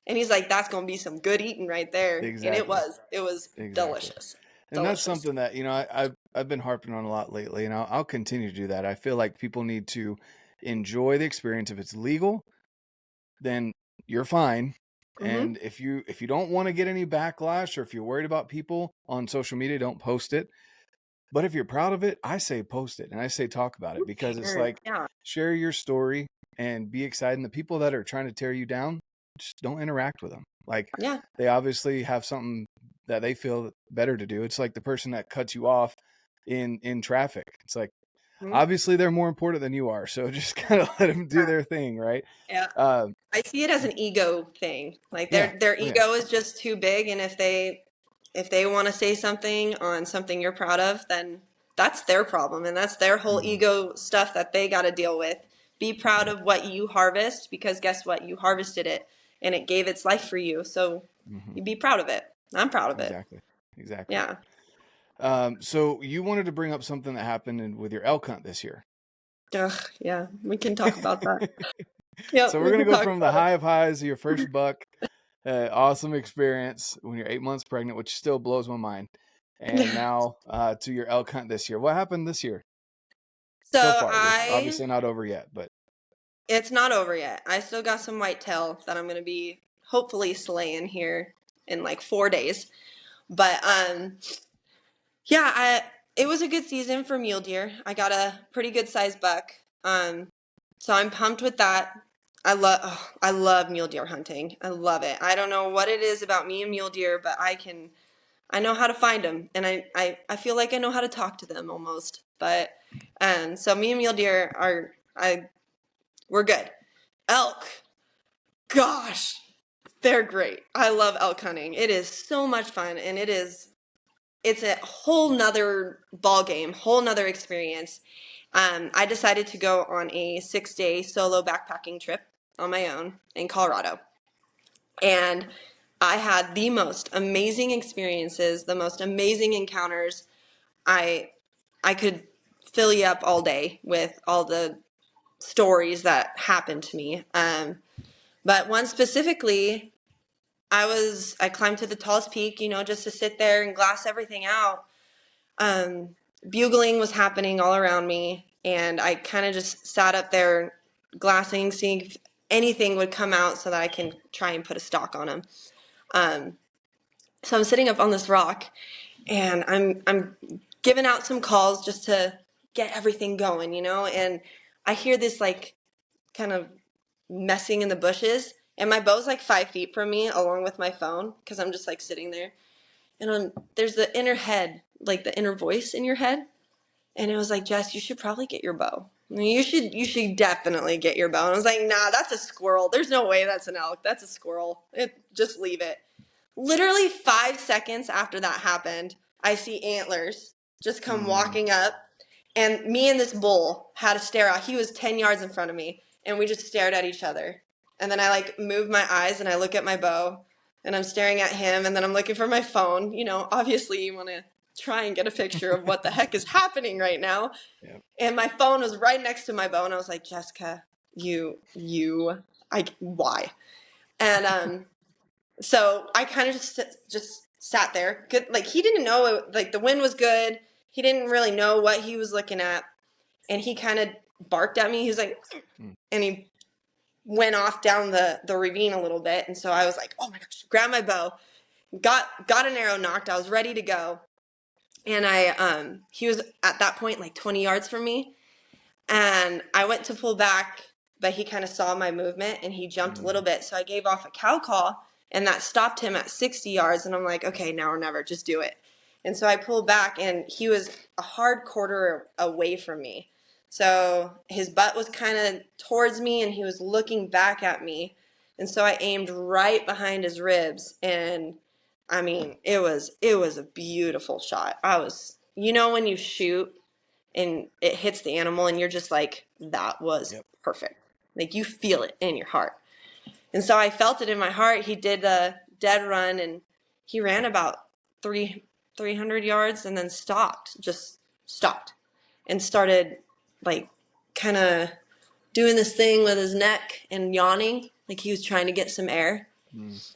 And he's like, that's gonna be some good eating right there. And it Exactly. was. It was Exactly. delicious. And that's Delicious. something that, I've been harping on a lot lately, and I'll continue to do that. I feel like people need to enjoy the experience. If it's legal, then you're fine. Mm-hmm. And if you don't want to get any backlash, or if you're worried about people on social media, don't post it. But if you're proud of it, I say post it, and I say talk about it, because it's like, Yeah. share your story and be excited. And the people that are trying to tear you down, just don't interact with them. Like, Yeah. they obviously have something that they feel better to do. It's like the person that cuts you off in traffic. It's like, Mm-hmm. obviously they're more important than you are, so just kind of let them do their thing, right? Yeah. Um, I see it as an ego thing. Like yeah. their Oh, yeah. ego is just too big, and if they want to say something on something you're proud of, then that's their problem, and that's their whole ego stuff that they got to deal with. Be proud of what you harvest, because guess what? You harvested it and it gave its life for you. So Mm-hmm. you be proud of it. I'm proud of it. Exactly. Yeah. So you wanted to bring up something that happened with your elk hunt this year. Ugh, yeah. We can talk about that. Yep. So we're We gonna can go talk from the about it. high of highs of your first buck, awesome experience when you're 8 months pregnant, which still blows my mind, and now to your elk hunt this year. What happened this year So so far? It's obviously not over yet, but it's not over yet. I still got some whitetail that I'm going to be hopefully slaying here in like 4 days. But yeah, it was a good season for mule deer. I got a pretty good sized buck. So I'm pumped with that. I love mule deer hunting. I love it. I don't know what it is about me and mule deer, but I know how to find them, and I feel like I know how to talk to them almost. But so me and mule deer we're good. Elk, gosh, they're great. I love elk hunting. It is so much fun, and it's a whole nother ball game, whole nother experience. I decided to go on a 6-day solo backpacking trip on my own in Colorado. And I had the most amazing experiences, the most amazing encounters. I I could fill you up all day with all the stories that happened to me. But one specifically, I climbed to the tallest peak, just to sit there and glass everything out. Um, Bugling was happening all around me, and I kind of just sat up there glassing, seeing if anything would come out so that I can try and put a stock on them. Um, so I'm sitting up on this rock, and I'm giving out some calls just to get everything going, and I hear this like kind of messing in the bushes, and my bow's like 5 feet from me along with my phone, because I'm just like sitting there, and there's the inner head, like the inner voice in your head, and it was like, Jess, you should probably get your bow. You should definitely get your bow. And I was like, nah, that's a squirrel. There's no way that's an elk. That's a squirrel. Just leave it. Literally 5 seconds after that happened, I see antlers just come walking up, and me and this bull had a stare out. He was 10 yards in front of me, and we just stared at each other. And then I like move my eyes and I look at my bow, and I'm staring at him, and then I'm looking for my phone. Obviously you want to try and get a picture of what the heck is happening right now. yeah. And my phone was right next to my bow, and I was like, Jessica, why? And so I kind of just sat there. Good, like he didn't know like the wind was good. He didn't really know what he was looking at, and he kind of barked at me. He was like, and he went off down the ravine a little bit. And so I was like, oh my gosh, grabbed my bow, got an arrow knocked. I was ready to go, and he was at that point like 20 yards from me, and I went to pull back, but he kind of saw my movement and he jumped a little bit. So I gave off a cow call, and that stopped him at 60 yards. And I'm like, okay, now or never, just do it. And so I pulled back, and he was a hard quarter away from me. So his butt was kind of towards me, and he was looking back at me. And so I aimed right behind his ribs. And I mean, it was a beautiful shot. When you shoot and it hits the animal and you're just like, that was Yep. perfect. Like you feel it in your heart. And so I felt it in my heart. He did a dead run, and he ran about 300 yards and then just stopped and started like kind of doing this thing with his neck and yawning like he was trying to get some air.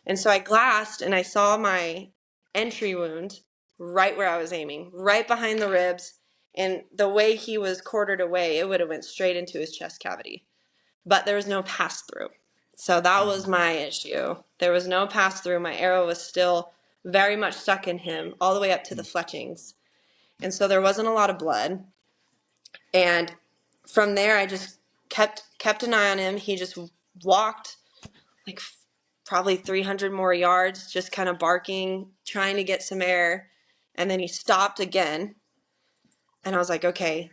And so I glassed, and I saw my entry wound right where I was aiming, right behind the ribs. And the way he was quartered away, it would have went straight into his chest cavity. But there was no pass through. So that was my issue. There was no pass through. My arrow was still very much stuck in him all the way up to the fletchings. And so there wasn't a lot of blood. And from there, I just kept an eye on him. He just walked like probably 300 more yards, just kind of barking, trying to get some air. And then he stopped again. And I was like, okay,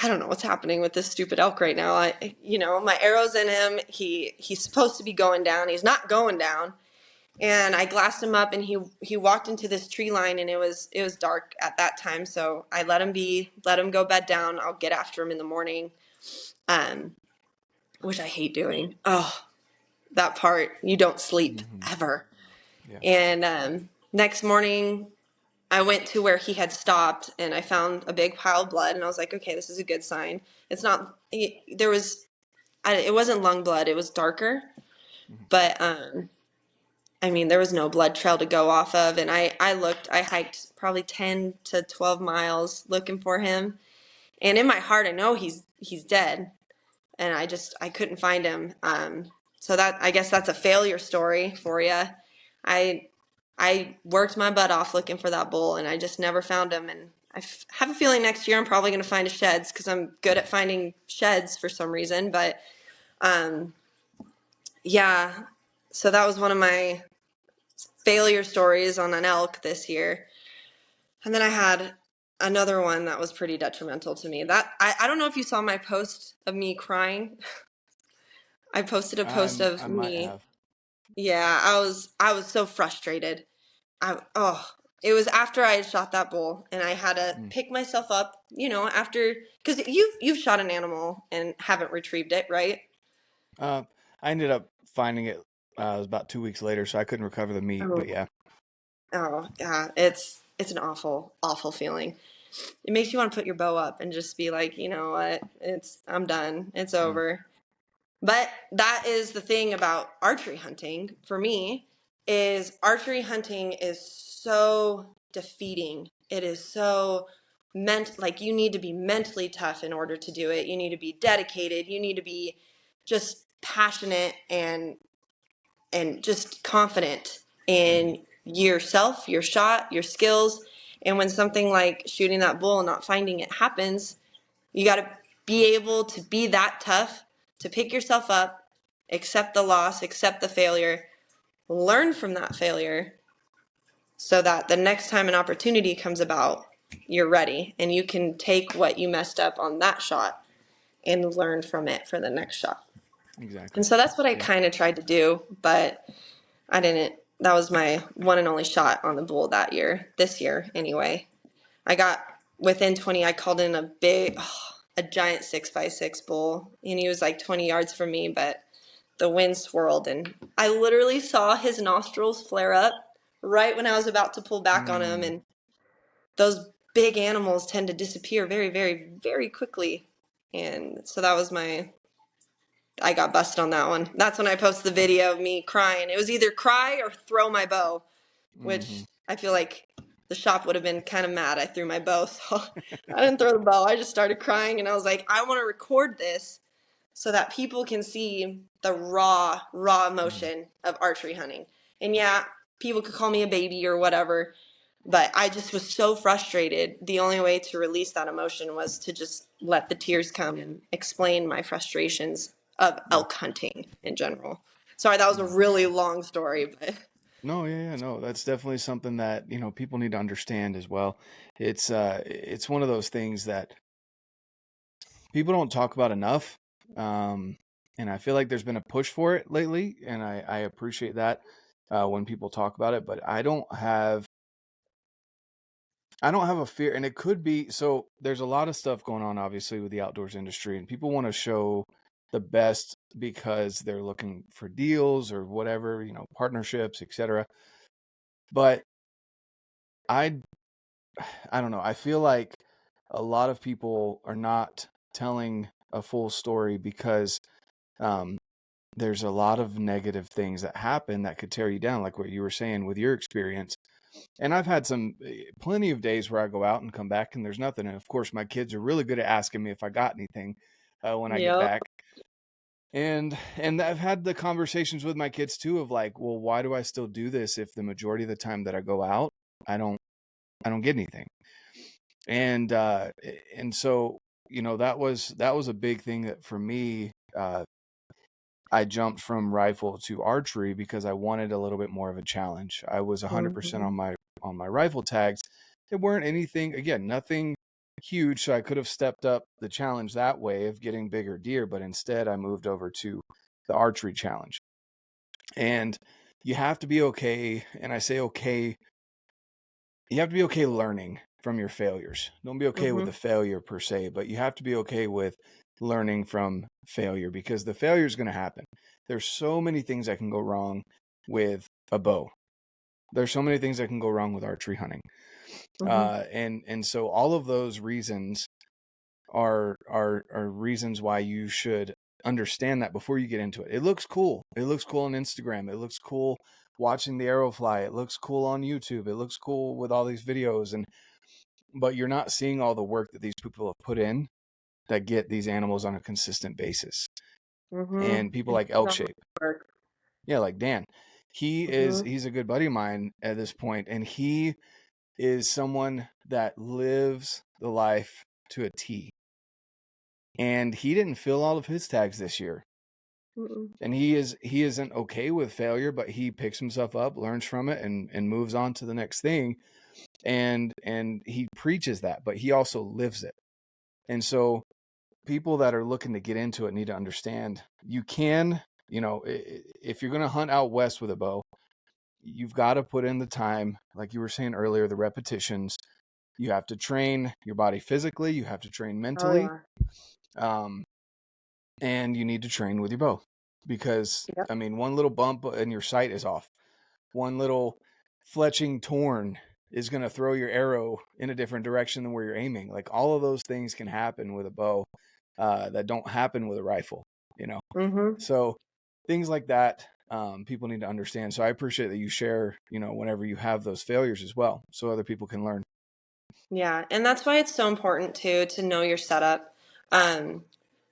I don't know what's happening with this stupid elk right now. My arrow's in him. He's supposed to be going down. He's not going down. And I glassed him up, and he walked into this tree line, and it was dark at that time. So I let him go bed down. I'll get after him in the morning. Which I hate doing. Oh, that part, you don't sleep ever. Yeah. And next morning, I went to where he had stopped, and I found a big pile of blood, and I was like, okay, this is a good sign. It's not, it wasn't lung blood, it was darker, but, there was no blood trail to go off of, and I hiked probably 10 to 12 miles looking for him, and in my heart, I know he's dead, and I couldn't find him. So I guess that's a failure story for you. I worked my butt off looking for that bull, and I just never found him. And I have a feeling next year I'm probably going to find sheds, because I'm good at finding sheds for some reason. But yeah, so that was one of my failure stories on an elk this year. And then I had another one that was pretty detrimental to me. That I don't know if you saw my post of me crying. I posted a post of I might me. have. Yeah, I was so frustrated. It was after I had shot that bull, and I had to pick myself up, after, because you've shot an animal and haven't retrieved it, right? I ended up finding it. It was about 2 weeks later, so I couldn't recover the meat. Oh, But yeah. oh yeah, it's an awful, awful feeling. It makes you want to put your bow up and just be like, you know what, I'm done, it's over. But that is the thing about archery hunting for me, is archery hunting is so defeating. It is so like, you need to be mentally tough in order to do it. You need to be dedicated. You need to be just passionate and just confident in yourself, your shot, your skills. And when something like shooting that bull and not finding it happens, you got to be able to be that tough to pick yourself up, accept the loss, accept the failure, learn from that failure, so that the next time an opportunity comes about, you're ready and you can take what you messed up on that shot and learn from it for the next shot. Exactly. And so that's what I kind of tried to do, but I didn't. That was my one and only shot on the bull this year anyway. I got within 20, I called in a giant 6x6 bull, and he was like 20 yards from me, but the wind swirled, and I literally saw his nostrils flare up right when I was about to pull back on him. And those big animals tend to disappear very, very, very quickly. And so I got busted on that one. That's when I posted the video of me crying. It was either cry or throw my bow, which I feel like the shop would have been kind of mad I threw my bow. So I didn't throw the bow. I just started crying, and I was like, I want to record this so that people can see the raw emotion of archery hunting. And yeah, people could call me a baby or whatever, but I just was so frustrated. The only way to release that emotion was to just let the tears come and explain my frustrations of elk hunting in general. Sorry, that was a really long story, but No, yeah, no, that's definitely something that, people need to understand as well. It's one of those things that people don't talk about enough. And I feel like there's been a push for it lately, and I appreciate that when people talk about it, but I don't have a fear, and it could be, so there's a lot of stuff going on obviously with the outdoors industry, and people want to show the best because they're looking for deals or whatever, partnerships, etc. But I I don't know. I feel like a lot of people are not telling a full story because um, there's a lot of negative things that happen that could tear you down, like what you were saying with your experience. And I've had plenty of days where I go out and come back and there's nothing. And of course, my kids are really good at asking me if I got anything when I get Yep. back. And I've had the conversations with my kids too of like, well, why do I still do this if the majority of the time that I go out, I don't get anything. And so, you know, that was a big thing that for me, I jumped from rifle to archery because I wanted a little bit more of a challenge. I was 100% Mhm. on my rifle tags. There weren't anything, again, nothing huge, so I could have stepped up the challenge that way of getting bigger deer, but instead I moved over to the archery challenge. And you have to be okay, and I say okay, you have to be okay learning from your failures. Don't be okay with the Mhm. failure per se, but you have to be okay with learning from failure because the failure is going to happen. There's so many things that can go wrong with a bow. There's so many things that can go wrong with archery hunting. Mhm. And so all of those reasons are reasons why you should understand that before you get into it. It looks cool. It looks cool on Instagram. It looks cool watching the arrow fly. It looks cool on YouTube. It looks cool with all these videos, but you're not seeing all the work that these people have put in that get these animals on a consistent basis. Mhm. And people It's like Elk so much Shape. work. Yeah, like Dan. Mhm. He's a good buddy of mine at this point, and he is someone that lives the life to a T. And he didn't fill all of his tags this year. Mm-mm. And he isn't okay with failure, but he picks himself up, learns from it, and moves on to the next thing. And he preaches that, but he also lives it. And so people that are looking to get into it need to understand you can, you know, if you're going to hunt out west with a bow, you've got to put in the time, like you were saying earlier, the repetitions. You have to train your body physically, you have to train Oh mentally, yeah. um, and you need to train with your bow because, Yep. I mean, one little bump and your sight is off. One little fletching torn is going to throw your arrow in a different direction than where you're aiming. Like all of those things can happen with a bow that don't happen with a rifle, you know? Mhm. So things like that, people need to understand. So I appreciate that you share, you know, whenever you have those failures as well, so other people can learn. Yeah, and that's why it's so important to know your setup, um,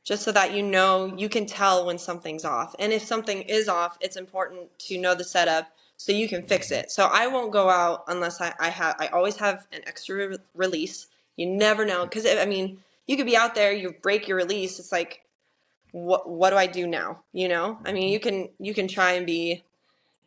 just so that you know you can tell when something's off. And if something is off, it's important to know the setup so you can fix it. So I won't go out unless I always have an extra release. You never know because I mean you could be out there, you break your release. It's like what do I do now? You know, I mean Mhm. you can try and be,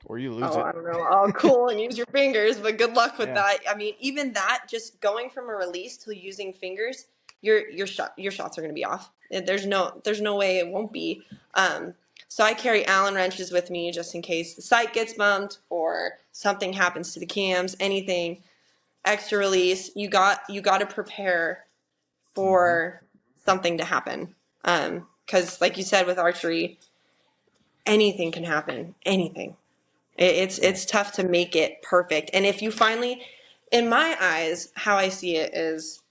Or you lose oh, it. I don't know, all cool and use your fingers, but good luck with Yeah. that. I mean, even that, just going from a release to using fingers, your shots are going to be off. There's no way it won't be. Um, so I carry Allen wrenches with me just in case the sight gets bumped or something happens to the cams, anything extra release. You got to prepare Hmm. for something to happen. Because like you said with archery, anything can happen. Anything. Yeah. It's tough to make it perfect. And if you finally, in my eyes, how I see it is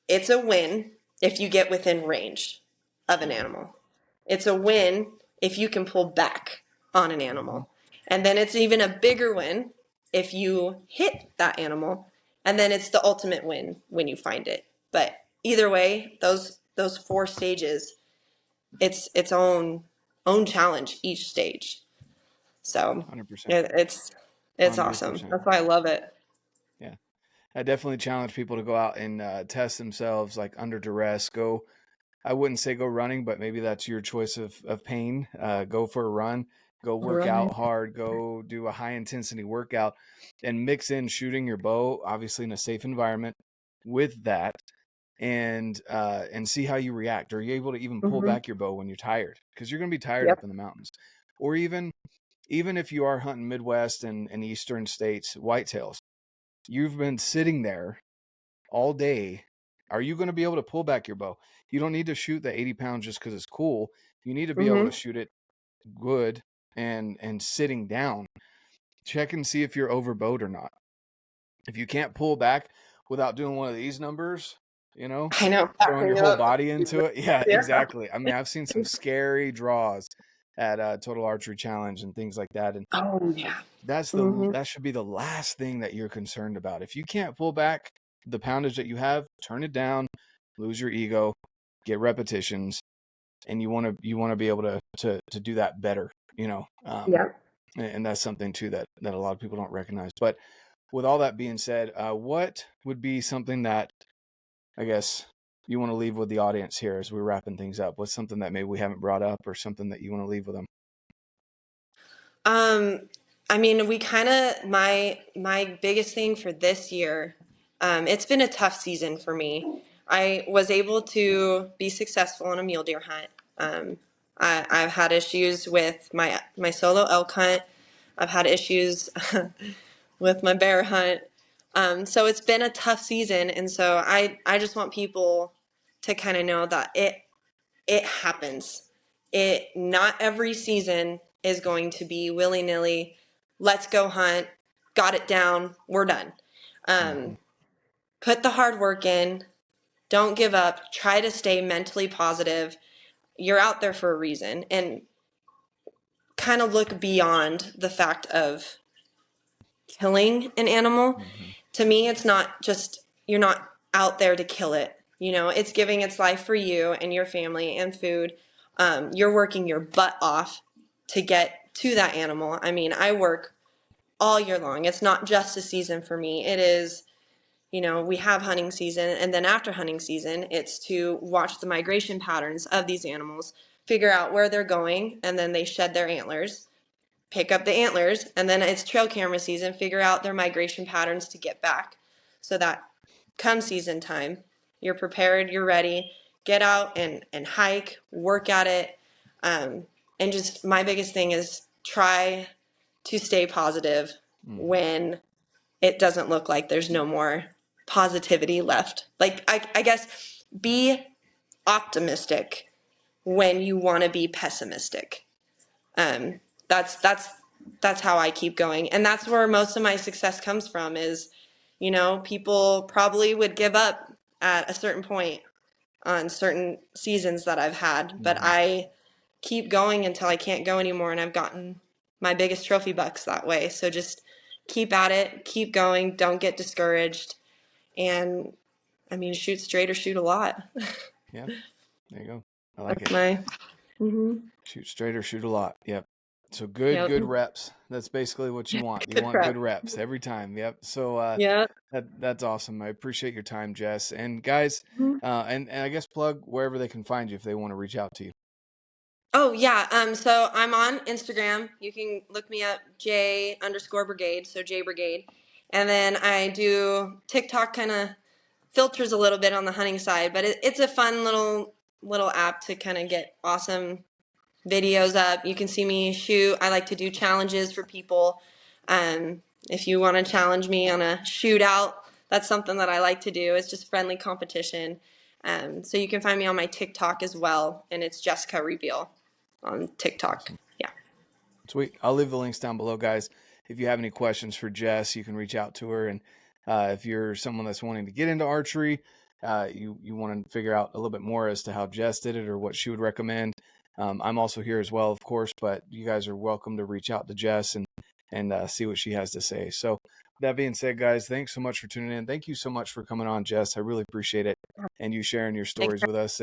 it's a win if you get within range of an Yeah. animal. It's a win if you can pull back on an Hmm. animal. And then it's even a bigger win if you hit that animal. And then it's the ultimate win when you find it. But either way, those four stages, it's its own challenge each stage. So 100%. yeah, it's awesome. 100%. That's why I love it. Yeah. I definitely challenge people to go out and test themselves like under duress. Go, I wouldn't say go running, but maybe that's your choice of pain. Go for a run, go work Right. out hard, go do a high intensity workout and mix in shooting your bow, obviously in a safe environment with that and see how you react. Are you able to even pull Mm-hmm. back your bow when you're tired? Because you're going to be tired up Yep. in the mountains. Or even if you are hunting Midwest and Eastern states, whitetails, you've been sitting there all day. Are you going to be able to pull back your bow? You don't need to shoot the 80 pounds just because it's cool. You need to be able to Mm-hmm. shoot it good and sitting down. Check and see if you're overbowed or not. If you can't pull back without doing one of these numbers, you know, I know. throwing your Backing it whole up. body into it. Yeah, Yeah. exactly. I mean, I've seen some scary draws at Total Archery Challenge and things like that. And Oh yeah. that should be the last thing that you're concerned about. If you can't pull back the poundage that you have, turn it down, lose your ego, get repetitions, and you want to be able to do that better, Yeah. and that's something too that a lot of people don't recognize. But with all that being said, what would be something that I guess you want to leave with the audience here as we're wrapping things up? What's something that maybe we haven't brought up, or something that you want to leave with them? I mean, we kind of my biggest thing for this year, it's been a tough season for me. I was able to be successful on a mule deer hunt. I've had issues with my solo elk hunt. I've had issues with my bear hunt. So it's been a tough season, and so I just want people to kind of know that it happens. It not every season is going to be willy-nilly, let's go hunt, got it down, we're done. Mm-hmm. Put the hard work in, don't give up, try to stay mentally positive. You're out there for a reason, and kind of look beyond the fact of killing an animal. Mm-hmm. To me, it's not just, you're not out there to kill it. It's giving its life for you and your family and food. You're working your butt off to get to that animal. I mean, I work all year long. It's not just a season for me. It is, we have hunting season, and then after hunting season, it's to watch the migration patterns of these animals, figure out where they're going, and then they shed their antlers, pick up the antlers, and then it's trail camera season, figure out their migration patterns to get back. So that come season time, you're prepared, you're ready, get out and hike, work at it. And just my biggest thing is try to stay positive Mm-hmm. when it doesn't look like there's no more positivity left. Like, I guess be optimistic when you want to be pessimistic. Um, that's how I keep going, and that's where most of my success comes from. Is, people probably would give up at a certain point on certain seasons that I've had, but Mm-hmm. I keep going until I can't go anymore, and I've gotten my biggest trophy bucks that way. So just keep at it, keep going, don't get discouraged, and I mean, shoot straight or shoot a lot. Yeah, there you go. I like That's it. my. Shoot straight or shoot a lot. Yep. So good Yep. reps. That's basically what you want. You Good want good prep. reps every time. Yep. So Yeah. that's awesome. I appreciate your time, Jess. And guys, and I guess plug wherever they can find you if they want to reach out to you. Oh yeah. So I'm on Instagram. You can look me up, J_Brigade, so J Brigade. And then I do TikTok, kind of filters a little bit on the hunting side, but it's a fun little app to kind of get awesome videos up. You can see me shoot. I like to do challenges for people. If you want to challenge me on a shootout, that's something that I like to do. It's just friendly competition. So you can find me on my TikTok as well, and it's Jessica Reveal on TikTok. Awesome. Yeah. Sweet. I'll leave the links down below, guys. If you have any questions for Jess, you can reach out to her. And if you're someone that's wanting to get into archery, you want to figure out a little bit more as to how Jess did it or what she would recommend. I'm also here as well, of course, but you guys are welcome to reach out to Jess and see what she has to say. So that being said, guys, thanks so much for tuning in. Thank you so much for coming on, Jess. I really appreciate it, and you sharing your stories with us.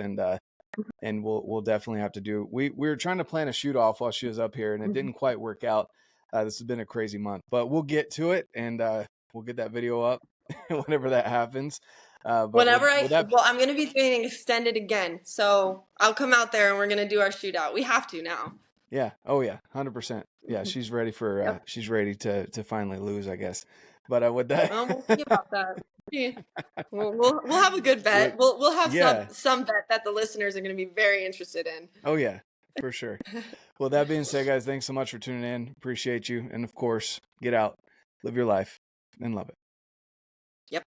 And we'll definitely have to do. We were trying to plan a shoot off while she was up here, and it didn't quite work out. This has been a crazy month, but we'll get to it, and we'll get that video up whenever that happens. But Whenever well, I'm going to be doing extended again. So I'll come out there and we're going to do our shootout. We have to now. yeah, oh yeah, 100%. Yeah, she's ready for. Yep. She's ready to finally lose, I guess. But with that, Well, we'll see about that. Yeah. We'll have a good bet. with, We'll have yeah, some bet that the listeners are going to be very interested in. oh yeah, for sure. Well, that being said, guys, thanks so much for tuning in. Appreciate you, and of course, get out, live your life, and love it. Yep.